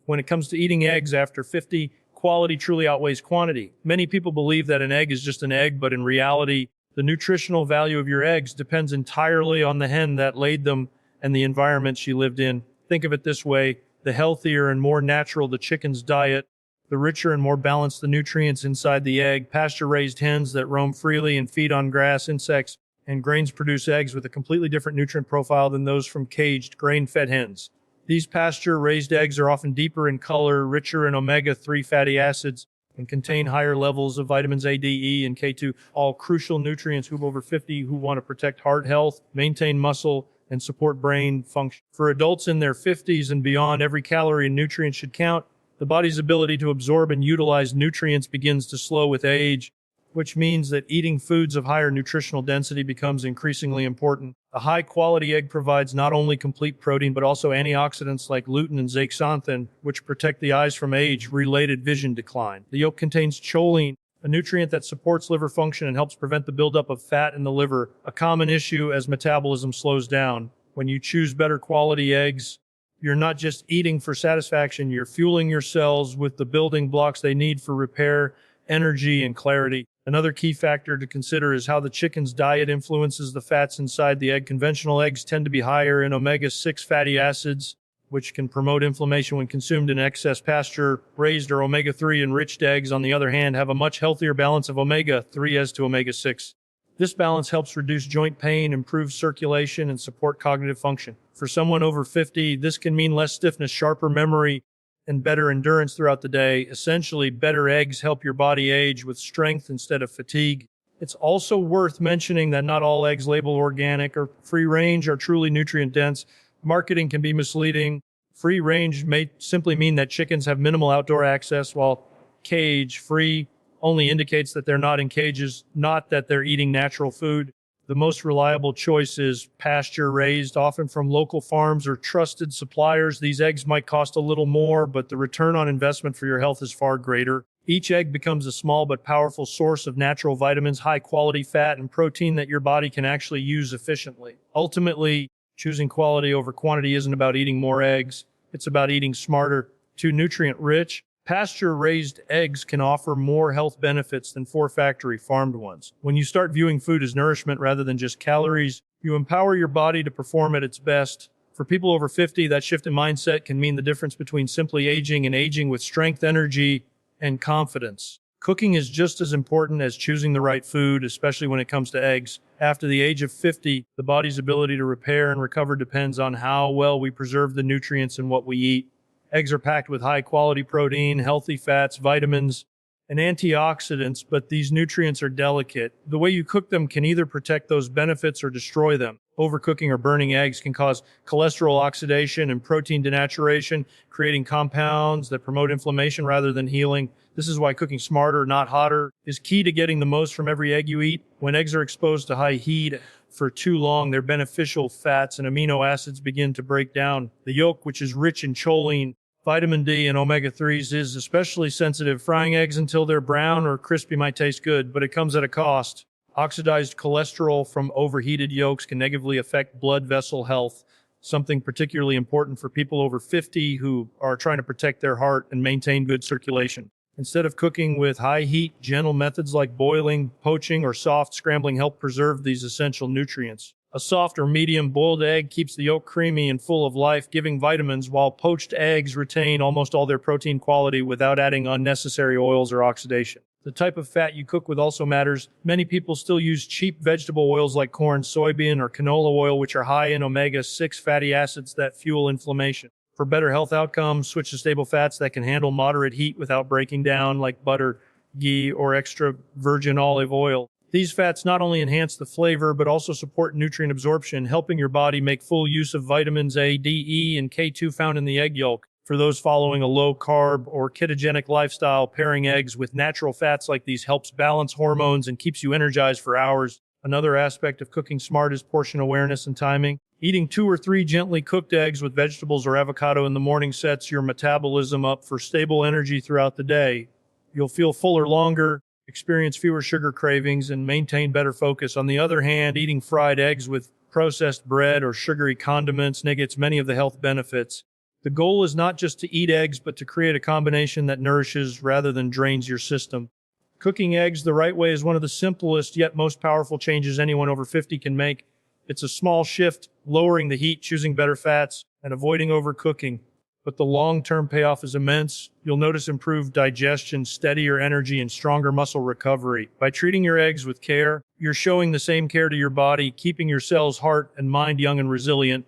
When it comes to eating eggs after 50, quality truly outweighs quantity. Many people believe that an egg is just an egg, but in reality, the nutritional value of your eggs depends entirely on the hen that laid them and the environment she lived in. Think of it this way: the healthier and more natural the chicken's diet, the richer and more balanced the nutrients inside the egg. Pasture-raised hens that roam freely and feed on grass, insects, and grains produce eggs with a completely different nutrient profile than those from caged, grain-fed hens. These pasture-raised eggs are often deeper in color, richer in omega-3 fatty acids, and contain higher levels of vitamins A, D, E, and K2, all crucial nutrients who over 50 who want to protect heart health, maintain muscle, and support brain function. For adults in their 50s and beyond, every calorie and nutrient should count. The body's ability to absorb and utilize nutrients begins to slow with age, which means that eating foods of higher nutritional density becomes increasingly important. A high-quality egg provides not only complete protein, but also antioxidants like lutein and zeaxanthin, which protect the eyes from age-related vision decline. The yolk contains choline, a nutrient that supports liver function and helps prevent the buildup of fat in the liver, a common issue as metabolism slows down. When you choose better quality eggs, you're not just eating for satisfaction, you're fueling your cells with the building blocks they need for repair, energy, and clarity. Another key factor to consider is how the chicken's diet influences the fats inside the egg. Conventional eggs tend to be higher in omega-6 fatty acids, which can promote inflammation when consumed in excess. Pasture-raised or omega-3 enriched eggs, on the other hand, have a much healthier balance of omega-3 as to omega-6. This balance helps reduce joint pain, improve circulation, and support cognitive function. For someone over 50, this can mean less stiffness, sharper memory, and better endurance throughout the day. Essentially, better eggs help your body age with strength instead of fatigue. It's also worth mentioning that not all eggs labeled organic or free-range are truly nutrient-dense. Marketing can be misleading. Free-range may simply mean that chickens have minimal outdoor access, while cage-free only indicates that they're not in cages, not that they're eating natural food. The most reliable choice is pasture-raised, often from local farms or trusted suppliers. These eggs might cost a little more, but the return on investment for your health is far greater. Each egg becomes a small but powerful source of natural vitamins, high-quality fat, and protein that your body can actually use efficiently. Ultimately, choosing quality over quantity isn't about eating more eggs. It's about eating smarter. Too nutrient-rich, pasture-raised eggs can offer more health benefits than factory farmed ones. When you start viewing food as nourishment rather than just calories, you empower your body to perform at its best. For people over 50, that shift in mindset can mean the difference between simply aging and aging with strength, energy, and confidence. Cooking is just as important as choosing the right food, especially when it comes to eggs. After the age of 50, the body's ability to repair and recover depends on how well we preserve the nutrients in what we eat. Eggs are packed with high-quality protein, healthy fats, vitamins, and antioxidants, but these nutrients are delicate. The way you cook them can either protect those benefits or destroy them. Overcooking or burning eggs can cause cholesterol oxidation and protein denaturation, creating compounds that promote inflammation rather than healing. This is why cooking smarter, not hotter, is key to getting the most from every egg you eat. When eggs are exposed to high heat for too long, their beneficial fats and amino acids begin to break down. The yolk, which is rich in choline, vitamin D, and omega-3s, is especially sensitive. Frying eggs until they're brown or crispy might taste good, but it comes at a cost. Oxidized cholesterol from overheated yolks can negatively affect blood vessel health, something particularly important for people over 50 who are trying to protect their heart and maintain good circulation. Instead of cooking with high heat, gentle methods like boiling, poaching, or soft scrambling help preserve these essential nutrients. A soft or medium boiled egg keeps the yolk creamy and full of life, giving vitamins, while poached eggs retain almost all their protein quality without adding unnecessary oils or oxidation. The type of fat you cook with also matters. Many people still use cheap vegetable oils like corn, soybean, or canola oil, which are high in omega-6 fatty acids that fuel inflammation. For better health outcomes, switch to stable fats that can handle moderate heat without breaking down, like butter, ghee, or extra virgin olive oil. These fats not only enhance the flavor, but also support nutrient absorption, helping your body make full use of vitamins A, D, E, and K2 found in the egg yolk. For those following a low-carb or ketogenic lifestyle, pairing eggs with natural fats like these helps balance hormones and keeps you energized for hours. Another aspect of cooking smart is portion awareness and timing. Eating 2 or 3 gently cooked eggs with vegetables or avocado in the morning sets your metabolism up for stable energy throughout the day. You'll feel fuller longer, experience fewer sugar cravings, and maintain better focus. On the other hand, eating fried eggs with processed bread or sugary condiments negates many of the health benefits. The goal is not just to eat eggs, but to create a combination that nourishes rather than drains your system. Cooking eggs the right way is one of the simplest yet most powerful changes anyone over 50 can make. It's a small shift, lowering the heat, choosing better fats, and avoiding overcooking. But the long-term payoff is immense. You'll notice improved digestion, steadier energy, and stronger muscle recovery. By treating your eggs with care, you're showing the same care to your body, keeping your cells, heart, and mind young and resilient.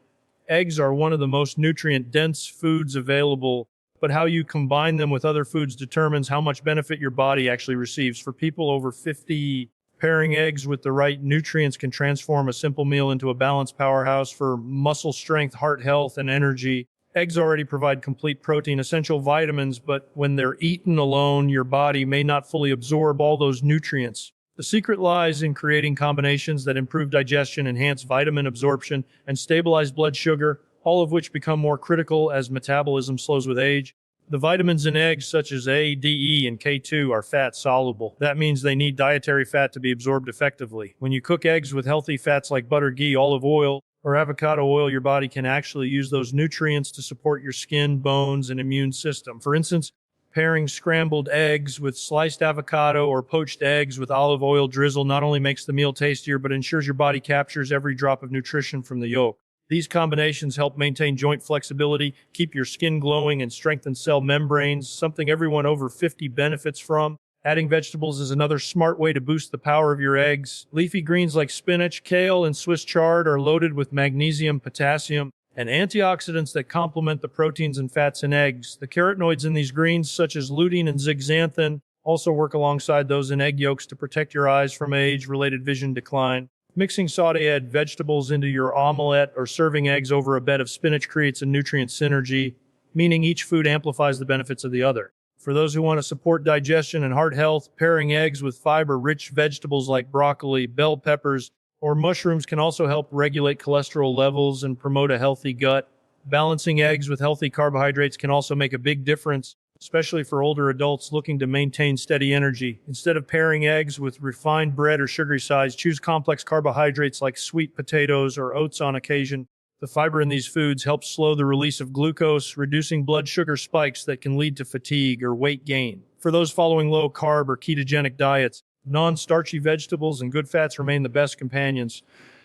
Eggs are one of the most nutrient-dense foods available, but how you combine them with other foods determines how much benefit your body actually receives. For people over 50, pairing eggs with the right nutrients can transform a simple meal into a balanced powerhouse for muscle strength, heart health, and energy. Eggs already provide complete protein, essential vitamins, but when they're eaten alone, your body may not fully absorb all those nutrients. The secret lies in creating combinations that improve digestion, enhance vitamin absorption, and stabilize blood sugar, all of which become more critical as metabolism slows with age. The vitamins in eggs, such as A, D, E, and K2, are fat soluble. That means they need dietary fat to be absorbed effectively. When you cook eggs with healthy fats like butter, ghee, olive oil, or avocado oil, your body can actually use those nutrients to support your skin, bones, and immune system. For instance, pairing scrambled eggs with sliced avocado or poached eggs with olive oil drizzle not only makes the meal tastier, but ensures your body captures every drop of nutrition from the yolk. These combinations help maintain joint flexibility, keep your skin glowing, and strengthen cell membranes, something everyone over 50 benefits from. Adding vegetables is another smart way to boost the power of your eggs. Leafy greens like spinach, kale, and Swiss chard are loaded with magnesium, potassium, and antioxidants that complement the proteins and fats in eggs. The carotenoids in these greens, such as lutein and zeaxanthin, also work alongside those in egg yolks to protect your eyes from age-related vision decline. Mixing sautéed vegetables into your omelette or serving eggs over a bed of spinach creates a nutrient synergy, meaning each food amplifies the benefits of the other. For those who want to support digestion and heart health, pairing eggs with fiber-rich vegetables like broccoli, bell peppers, or mushrooms can also help regulate cholesterol levels and promote a healthy gut. Balancing eggs with healthy carbohydrates can also make a big difference, especially for older adults looking to maintain steady energy. Instead of pairing eggs with refined bread or sugary sides, choose complex carbohydrates like sweet potatoes or oats on occasion. The fiber in these foods helps slow the release of glucose, reducing blood sugar spikes that can lead to fatigue or weight gain. For those following low-carb or ketogenic diets, non-starchy vegetables and good fats remain the best companions.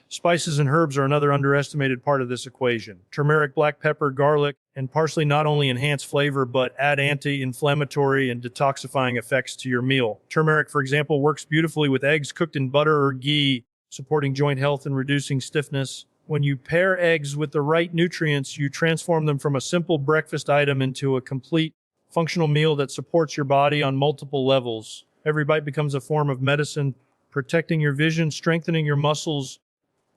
Spices and herbs are another underestimated part of this equation. Turmeric, black pepper, garlic, and parsley not only enhance flavor, but add anti-inflammatory and detoxifying effects to your meal. Turmeric, for example, works beautifully with eggs cooked in butter or ghee, supporting joint health and reducing stiffness. When you pair eggs with the right nutrients, you transform them from a simple breakfast item into a complete, functional meal that supports your body on multiple levels. Every bite becomes a form of medicine, protecting your vision, strengthening your muscles,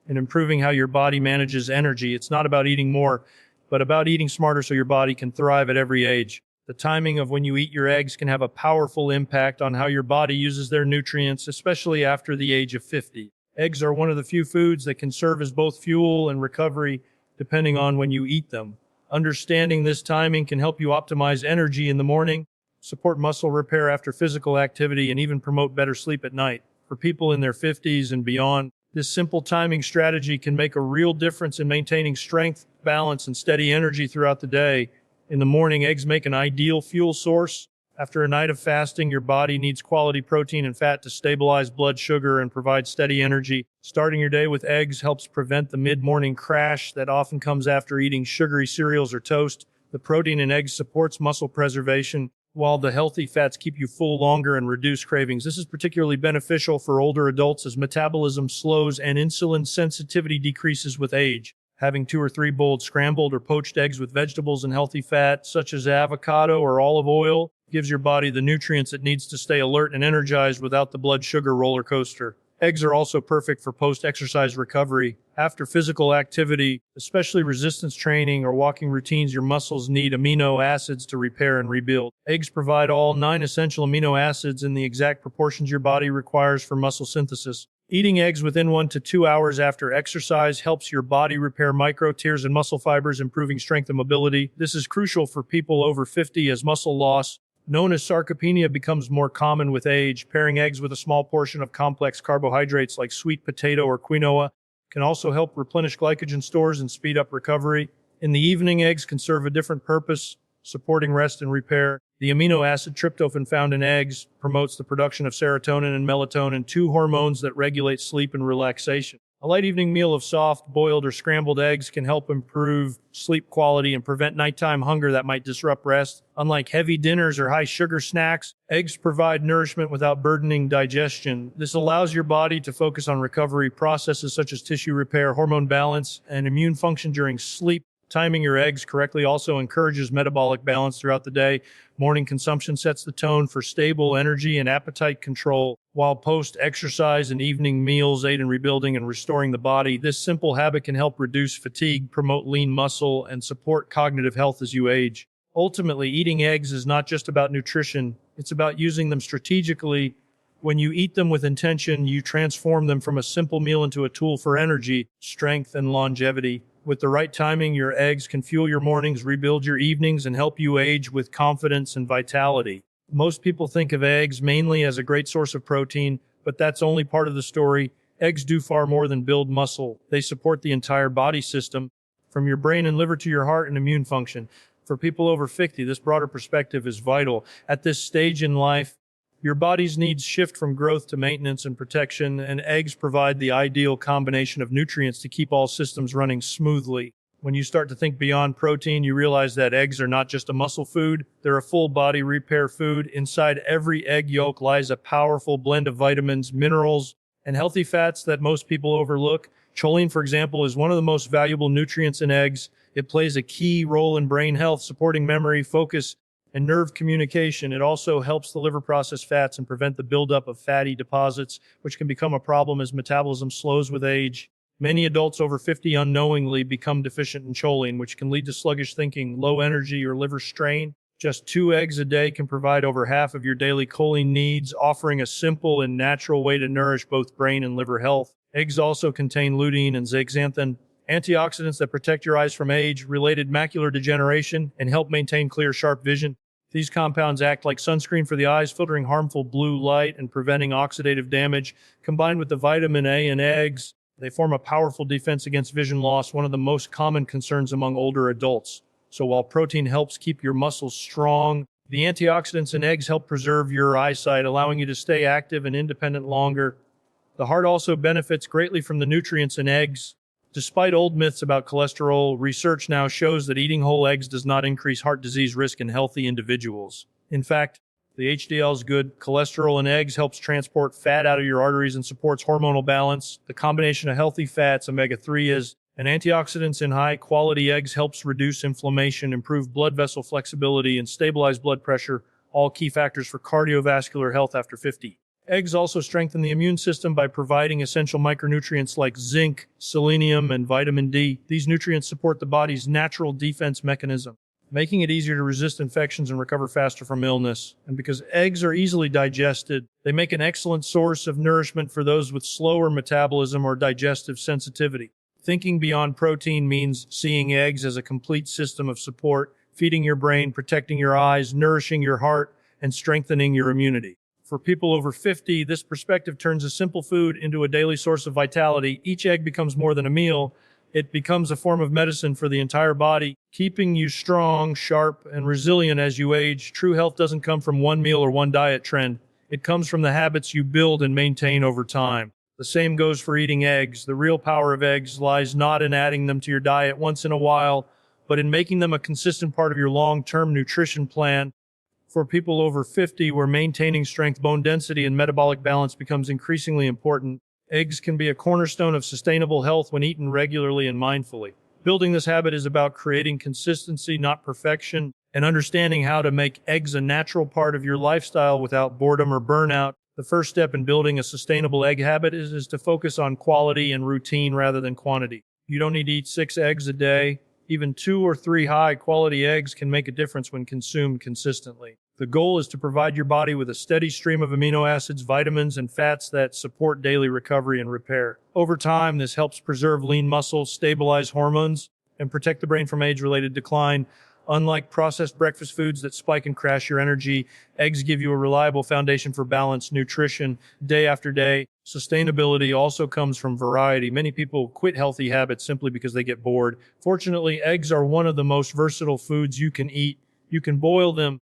and improving how your body manages energy. It's not about eating more, but about eating smarter so your body can thrive at every age. The timing of when you eat your eggs can have a powerful impact on how your body uses their nutrients, especially after the age of 50. Eggs are one of the few foods that can serve as both fuel and recovery, depending on when you eat them. Understanding this timing can help you optimize energy in the morning, support muscle repair after physical activity, and even promote better sleep at night. For people in their 50s and beyond, this simple timing strategy can make a real difference in maintaining strength, balance, and steady energy throughout the day. In the morning, eggs make an ideal fuel source. After a night of fasting, your body needs quality protein and fat to stabilize blood sugar and provide steady energy. Starting your day with eggs helps prevent the mid-morning crash that often comes after eating sugary cereals or toast. The protein in eggs supports muscle preservation, while the healthy fats keep you full longer and reduce cravings. This is particularly beneficial for older adults as metabolism slows and insulin sensitivity decreases with age. Having 2 or 3 boiled scrambled or poached eggs with vegetables and healthy fat, such as avocado or olive oil, gives your body the nutrients it needs to stay alert and energized without the blood sugar roller coaster. Eggs are also perfect for post-exercise recovery. After physical activity, especially resistance training or walking routines, your muscles need amino acids to repair and rebuild. Eggs provide all 9 essential amino acids in the exact proportions your body requires for muscle synthesis. Eating eggs within 1 to 2 hours after exercise helps your body repair micro tears and muscle fibers, improving strength and mobility. This is crucial for people over 50 as muscle loss, known as sarcopenia, becomes more common with age. Pairing eggs with a small portion of complex carbohydrates like sweet potato or quinoa can also help replenish glycogen stores and speed up recovery. In the evening, eggs can serve a different purpose, supporting rest and repair. The amino acid tryptophan found in eggs promotes the production of serotonin and melatonin, two hormones that regulate sleep and relaxation. A light evening meal of soft, boiled, or scrambled eggs can help improve sleep quality and prevent nighttime hunger that might disrupt rest. Unlike heavy dinners or high-sugar snacks, eggs provide nourishment without burdening digestion. This allows your body to focus on recovery processes such as tissue repair, hormone balance, and immune function during sleep. Timing your eggs correctly also encourages metabolic balance throughout the day. Morning consumption sets the tone for stable energy and appetite control, while post-exercise and evening meals aid in rebuilding and restoring the body. This simple habit can help reduce fatigue, promote lean muscle, and support cognitive health as you age. Ultimately, eating eggs is not just about nutrition, it's about using them strategically. When you eat them with intention, you transform them from a simple meal into a tool for energy, strength, and longevity. With the right timing, your eggs can fuel your mornings, rebuild your evenings, and help you age with confidence and vitality. Most people think of eggs mainly as a great source of protein, but that's only part of the story. Eggs do far more than build muscle. They support the entire body system, from your brain and liver to your heart and immune function. For people over 50, this broader perspective is vital. At this stage in life, your body's needs shift from growth to maintenance and protection, and eggs provide the ideal combination of nutrients to keep all systems running smoothly. When you start to think beyond protein, you realize that eggs are not just a muscle food, they're a full body repair food. Inside every egg yolk lies a powerful blend of vitamins, minerals, and healthy fats that most people overlook. Choline, for example, is one of the most valuable nutrients in eggs. It plays a key role in brain health, supporting memory, focus, and nerve communication. It also helps the liver process fats and prevent the buildup of fatty deposits, which can become a problem as metabolism slows with age. Many adults over 50 unknowingly become deficient in choline, which can lead to sluggish thinking, low energy, or liver strain. Just 2 eggs a day can provide over half of your daily choline needs, offering a simple and natural way to nourish both brain and liver health. Eggs also contain lutein and zeaxanthin, antioxidants that protect your eyes from age-related macular degeneration and help maintain clear, sharp vision. These compounds act like sunscreen for the eyes, filtering harmful blue light and preventing oxidative damage. Combined with the vitamin A in eggs, they form a powerful defense against vision loss, one of the most common concerns among older adults. So while protein helps keep your muscles strong, the antioxidants in eggs help preserve your eyesight, allowing you to stay active and independent longer. The heart also benefits greatly from the nutrients in eggs. Despite old myths about cholesterol, research now shows that eating whole eggs does not increase heart disease risk in healthy individuals. In fact, the HDL's good cholesterol in eggs helps transport fat out of your arteries and supports hormonal balance. The combination of healthy fats, omega-3 and antioxidants in high-quality eggs helps reduce inflammation, improve blood vessel flexibility, and stabilize blood pressure, all key factors for cardiovascular health after 50. Eggs also strengthen the immune system by providing essential micronutrients like zinc, selenium, and vitamin D. These nutrients support the body's natural defense mechanism, making it easier to resist infections and recover faster from illness. And because eggs are easily digested, they make an excellent source of nourishment for those with slower metabolism or digestive sensitivity. Thinking beyond protein means seeing eggs as a complete system of support, feeding your brain, protecting your eyes, nourishing your heart, and strengthening your immunity. For people over 50, this perspective turns a simple food into a daily source of vitality. Each egg becomes more than a meal. It becomes a form of medicine for the entire body, keeping you strong, sharp, and resilient as you age. True health doesn't come from one meal or one diet trend. It comes from the habits you build and maintain over time. The same goes for eating eggs. The real power of eggs lies not in adding them to your diet once in a while, but in making them a consistent part of your long-term nutrition plan. For people over 50, where maintaining strength, bone density, and metabolic balance becomes increasingly important, eggs can be a cornerstone of sustainable health when eaten regularly and mindfully. Building this habit is about creating consistency, not perfection, and understanding how to make eggs a natural part of your lifestyle without boredom or burnout. The first step in building a sustainable egg habit is to focus on quality and routine rather than quantity. You don't need to eat 6 eggs a day. Even 2 or 3 high-quality eggs can make a difference when consumed consistently. The goal is to provide your body with a steady stream of amino acids, vitamins, and fats that support daily recovery and repair. Over time, this helps preserve lean muscle, stabilize hormones, and protect the brain from age-related decline. Unlike processed breakfast foods that spike and crash your energy, eggs give you a reliable foundation for balanced nutrition day after day. Sustainability also comes from variety. Many people quit healthy habits simply because they get bored. Fortunately, eggs are one of the most versatile foods you can eat. You can boil them,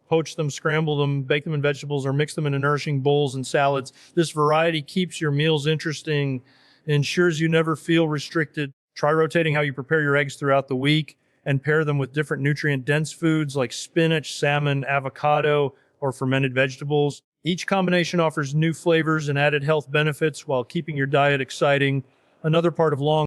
poach them, scramble them, bake them in vegetables, or mix them into nourishing bowls and salads. This variety keeps your meals interesting, ensures you never feel restricted. Try rotating how you prepare your eggs throughout the week and pair them with different nutrient-dense foods like spinach, salmon, avocado, or fermented vegetables. Each combination offers new flavors and added health benefits while keeping your diet exciting. Another part of long